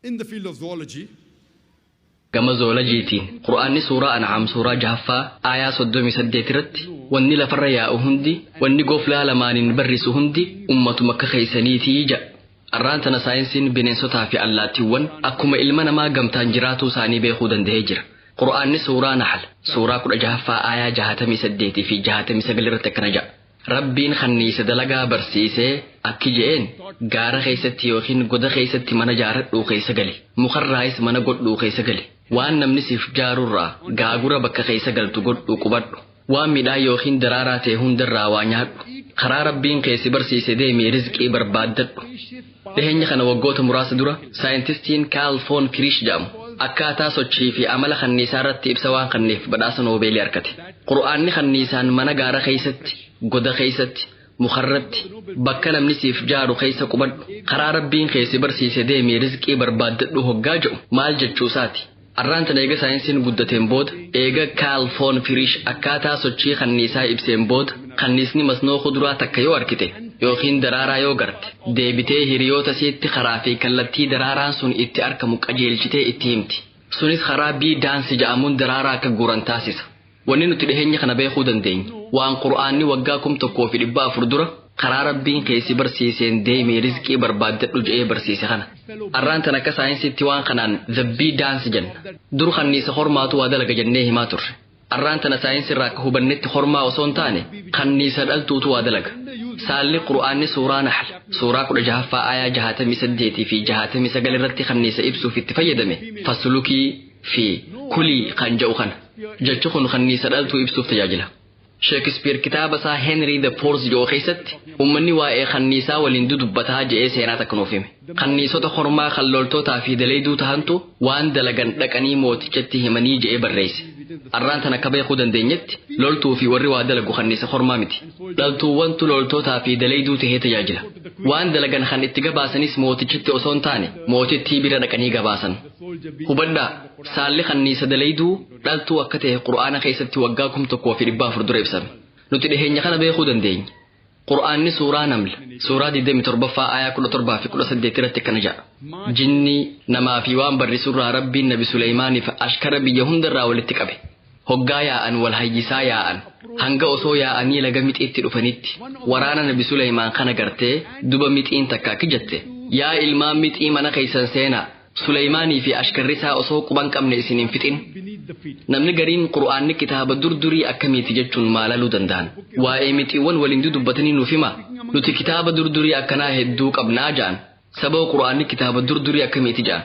In the field of zoology, gama zoolojiitiin qur'aanni suuraa an'aam suuraa jahaffaa aayaa 38 irratti wanni lafarra yaa'u hundi wanni goflaa lamaaniin barrisu hundi ummatuma akka keeysaniitii jedha. Arraan tana saayinsiin bineensotaa fi allaattiiwwan akkuma ilma namaa gamtaan jiraatuu isaanii beekuu danda'ee jira. Qur'aanni suuraa Nahl suuraa 16ffaa aayaa 68 fi 69 irratti akkana jedha. Rabbiin kanniisa dalagaa barsiisee akki je'een gaara keessatti yookiin goda keessatti mana jaaradhuu keessa gali. Mukarraayis mana godhuu keessa gali. Waan namni siif jaarurraa gaagura bakka keessa galtu godhuu qubadhu. Waan midhaan yookiin daraaraa ta'e hundarraa waa nyaadhu. Karaa Rabbiin keessi barsiise deemee rizqii barbaaddadhu. Dhiheenya kana waggoota muraasa dura saayintistiin Carl von Frisch jedhamu akkaataa sochii fi amala kanniisaa irratti ibsa waan kanneef badhaasa Noobeelii argate. Qur'aanni kanniisaan mana gaara keessatti, goda keessatti, mukarratti, bakka namni siif jaaru keessa qubadhu. Karaa Rabbiin keessi barsiise deemee rizqii barbaaddadhu hoggaa jedhu maal jechuusaati. Arraan tana eega saayinsiin guddateen booda eega Carl von Frisch akkaataa sochii kanniisaa ibseen booda kanniisni masnoo kuduraa takka yoo argite yookiin daraaraa yoo garte deebitee hiriyoota siitti karaa fi kallattii daraaraan sun itti argamu qajeelchitee itti himti. Sunis karaa bii daansi jedhamuun daraaraa akka guuran taasisa. Wanni nuti dhiheenya kana beekuu dandeenya waan qur'aanni waggaa 1400 dura karaa Rabbiin keessi barsiiseen deemee rizqii barbaaddadhu jedhee barsiise kana. Arraan tana akka saayinsiitti waan kanaan the bee dance jenna. Dur kanniisa hormaatu waa dalaga jennee himaa turre. Arraan tana saayinsirraa akka hubannetti hormaa osoo hin taane kanniisa dhaltuutu waa dalaga. Saalli qur'aanni suuraa Nahl suuraa 16ffaa aayaa 68 fi 69 irratti kanniisa ibsuuf itti fayyadame fasulukii fi kulii kan jedhu kana. Jechi kun kanniisa dhaltuu ibsuuf tajaajila. Shakespeare kitaaba isaa Henry the Fourth jedhu keessatti ummanni waa'ee kanniisaa waliin dudubbataa jedhee seenaa takka nuuf hime. Kanniisota hormaa kan loltootaa fi daleeyduu tahantu waan dalagan dhaqanii mootichatti himanii jedhee barreesse. Arraan tana akka beekuu dandeenyetti loltuu fi warri waa dalagu kanniisa hormaa miti. Dhaltuuwwantu loltootaa fi daleeyduu tahee tajaajila. Waan dalagan kan itti gabaasanis mootichitti osoo hin taane mootittii bira dhaqanii gabaasan. Hubadhaa saalli kanniisa daleeyduu dhaltuu akka ta'e qur'aana keessatti waggaa 1400 dura ibsame. Nuti dhiheenya kana beekuu dandeenya. Qur'aanni suuraa Naml suuraa 27ffaa aayaa 17 fi 18 irratti akkana jedha. Jinni namaa fi waan barrisurraa Rabbiin Nabi Suleymaaniif ashkara biyya hundarraa walitti qabe. Hoggaa yaa'an wal hayyisaa yaa'an hanga osoo yaa'anii laga mixiitti dhufanitti waraana Nabi Suleymaan kana gartee duba mixiin takka akka jette yaa ilmaan mixii mana keessan seenaa Suleymaanii fi ashkarrisaa osoo quban qabne isin hin fixin. Namni gariin qur'aanni kitaaba durdurii akkamiiti jechuun maalaluu danda'an. Waa'ee mixiiwwan waliin dudubbatanii nuuf hima. Nuti kitaaba durdurii akkanaa hedduu qabnaa ja'an. Sababa qur'aanni kitaaba durdurii akkamiiti ja'an.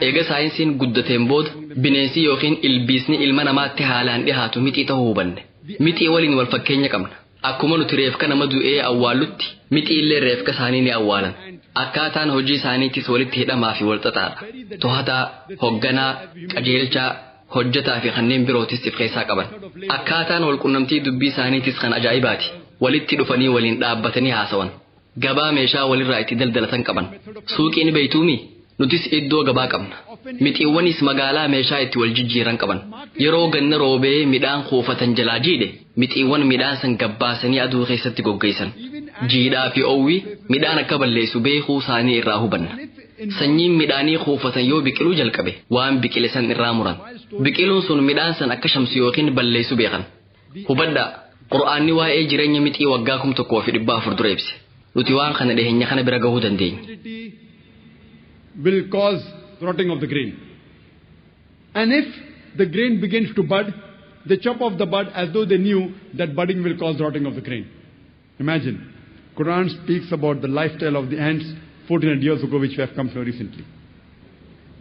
Eega saayinsiin guddateen booda bineensi yookiin ilbiisni ilma namaatti haalaan dhihaatu mixii ta'uu hubanne. Mixii waliin wal fakkeenya qabna. Akkuma nuti reefka nama du'ee awwaallutti mixii illee reefka isaanii ni awwaalan. Akkaataan hojii isaaniitis walitti hidhamaa fi wal xaxaadha. To'ataa, hogganaa, qajeelchaa, hojjetaa fi kanneen birootis of keessaa qaban. Akkaataan walqunnamtii dubbii isaaniitis kan ajaa'ibaati. Walitti dhufanii waliin dhaabbatanii haasawan. Gabaa meeshaa walirraa itti daldalatan qaban. Suuqiin beeytuumi nutis iddoo gabaa qabna. Mixiiwwanis magaalaa meeshaa itti wal jijjiiran qaban. Yeroo ganna roobee midhaan kuufatan jalaa jiidhe mixiiwwan midhaan san gabbaasanii aduu keessatti goggeessan. Jiidhaa fi owwi midhaan akka balleessu beekuu isaanii irraa hubanna. Sanyiin midhaanii kuufatan yoo biqiluu jalqabe waan biqile san irraa muran. Biqiluun sun midhaan san akka shamsu yookiin balleessu beekan. Hubadhaa qur'aanni waa'ee jireenya mixii waggaa 1400 dura ibse. Nuti waan kana dhiheenya kana bira gahuu dandeenya. Will cause rotting of the grain. And if the grain begins to bud, they chop off the bud as though they knew that budding will cause rotting of the grain. Imagine, Quran speaks about the lifestyle of the ants 1400 years ago, which we have come to recently.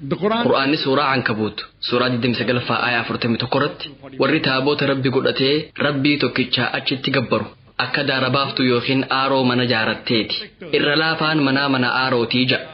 The Quran surah Ankabut, surah 29 ayah 41 irratti warri taabota Rabbi godhatee Rabbii tokkicha achitti gabbaru akka daarabaaftu yookiin aaroo mana jaaratteeti. Irra laafaan mana aarootii ja'a.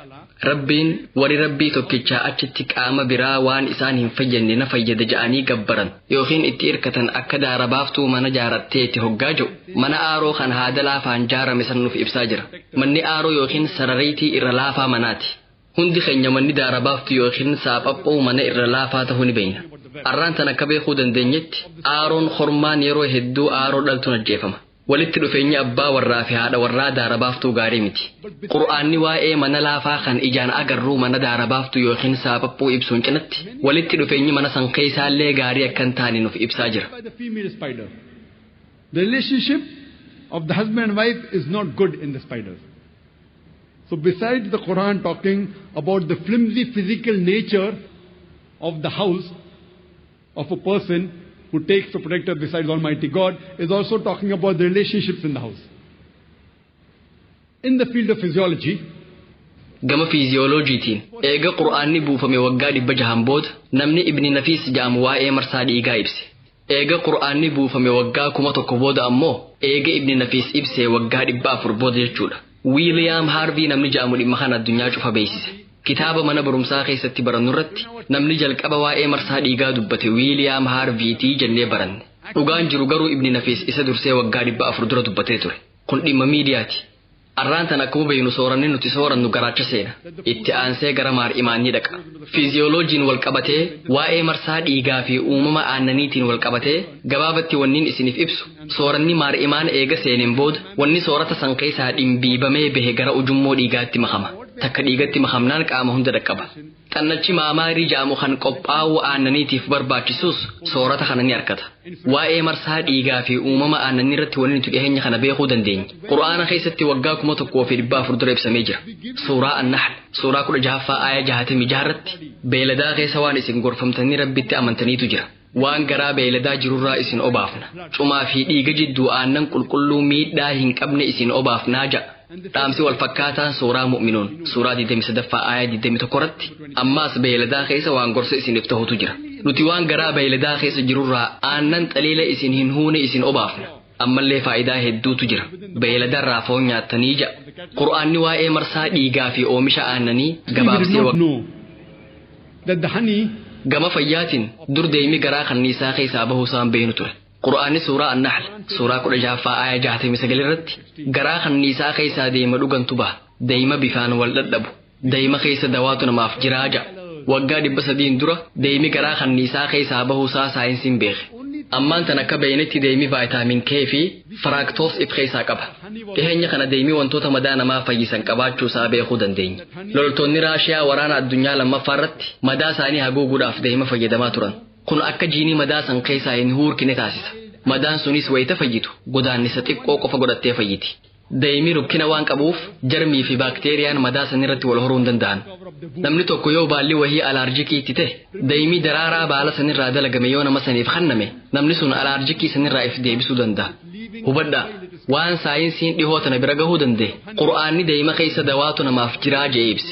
Rabbiin warri Rabbii tokkicha achitti qaama biraa waan isaan hin fayyadne na fayyada ja'anii gabbaran yookiin itti irkatan akka daarabaaftu mana jaaratteeti hoggaa jiru. Mana aaroo kan haada laafaan jaarame san nuuf ibsaa jira. Manni aaroo yookiin sarariitii irra laafaa manaati. Hundi keenya manni daarabaaftu yookiin saaphaphoo mana irra laafaa ta'uu ni beekna. Arraan tan akka beekuu dandeenyetti aaroon hormaan yeroo hedduu aaroo dhaltuun ajjeefama. walitti dhufeenya abbaa warraa fi haadha warraa daara baaftuu gaarii miti. Qur'aanni waa'ee mana laafaa kan ijaan agarruu mana daara baaftuu yookiin saapaphuu ibsuun cinatti walitti dhufeenyi mana san keessaallee gaarii akka hin taane nuuf ibsaa jira. The relationship of the husband and wife is not good in the spiders. So besides the Quran talking about the flimsy physical nature of the house of a person who takes a protector besides Almighty God, is also talking about the relationships in the house. In the field of physiology, gama fiiziyoloojiitiin eega qur'aanni buufame waggaa 600 booda namni ibni nafiis jedhamu waa'ee marsaa dhiigaa ibse. Eega qur'aanni buufame waggaa 1000 booda ammoo eega ibni nafiis ibse waggaa 400 booda jechuudha. Wiiliyaam Haarvii namni jedhamu dhimma kana addunyaa cufa beeksise. Kitaaba mana barumsaa keessatti barannu irratti namni jalqaba waa'ee marsaa dhiigaa dubbate Wiiliyaam Haarviitii jennee baranne. Dhugaan jiru garuu ibni nafiis isa dursee waggaa 400 dura dubbatee ture. Kun dhimma miidiyaati. Arraan tan akkuma beeynu sooranni nuti soorannu garaacha seena. Itti aansee gara maar imaanii dhaqa. Fiiziyoloojiin wal qabatee waa'ee marsaa dhiigaa fi uumama aannaniitiin wal qabatee gabaabatti wanniin isiniif ibsu. Sooranni maar imaan eega seeneen booda wanni soorata san keessaa dhimbiibamee bahe gara ujummoo dhiigaatti makama. Takka dhiigatti makamnaan qaama hunda dhaqqaba. Xannachi maamaarii jedhamu kan qophaa'uu aannaniitiif barbaachisus soorata kana ni argata. Waa'ee marsaa dhiigaa fi uumama aannanii irratti wanni nuti dhiheenya kana beekuu dandeenya. Qur'aana keessatti waggaa 1400 dura ibsamee jira. Suuraa An-Nahl suuraa 16ffaa aaya 66 irratti beeladaa keessa waan isin gorfamtanii rabbitti amantaniitu jira. Waan garaa beeladaa jirurraa isin obaafna. Cumaa fi dhiiga jidduu aannan qulqulluu miidhaa hin qabne isin obaafnaa ja'a. Dhaamsi wal fakkaataan suuraa mu'minuun suuraa 23ffaa aaya 21 irratti ammaas beeladaa keessa waan gorsa isiniif ta'utu jira. Nuti waan garaa beeladaa keessa jirurraa aannan xaliila isin hin huune isin obaafna. Ammallee faayidaa hedduutu jira. Beeladarraa foon nyaattanii ja'a. Qur'aanni waa'ee marsaa dhiigaa fi oomisha aannanii gabaabsee gama fayyaatiin dur deemi garaa kanniisaa keessaa bahuusaan beenu ture. Qur'aanni suuraa An-Nahl suuraa 16ffaa aaya 69 irratti garaa kanniisaa keessaa deema dhugantu baha. Deema bifaan wal dhadhabu. Deema keessa dawaatu namaaf jiraa ja'a. Waggaa 300 dura deemi garaa kanniisaa keessaa bahuusaa saayinsiin beeke. Ammaan tan akka beeynetti deemi vaayitaamin K fi faraaktoos of keessaa qaba. Dhiheenya kana deemi wantoota madaa namaa fayyisan qabaachuu isaa beekuu dandeenya. Loltoonni Raashiyaa waraana addunyaa lammaffaa irratti madaa isaanii haguuguudhaaf deema fayyadamaa turan. Kun akka jiinii madaa san keessaa hin huurkine taasisa. Madaan sunis wayita fayyitu godaannisa xiqqoo qofa godhattee fayyiti. Deemi rukkina waan qabuuf jarmii fi baakteeriyaan madaa san irratti wal horuu hin danda'an. Namni tokko yoo baalli wahii alaarjikii itti ta'e deemi daraaraa baala sanirraa dalagame yoo nama saniif kenname namni sun alaarjikii sanirraa if deebisuu danda'a. Hubadhaa waan saayinsiin dhihoo tana bira gahuu danda'e Qur'aanni deema keessa dawaatu namaaf jiraa jee ibse.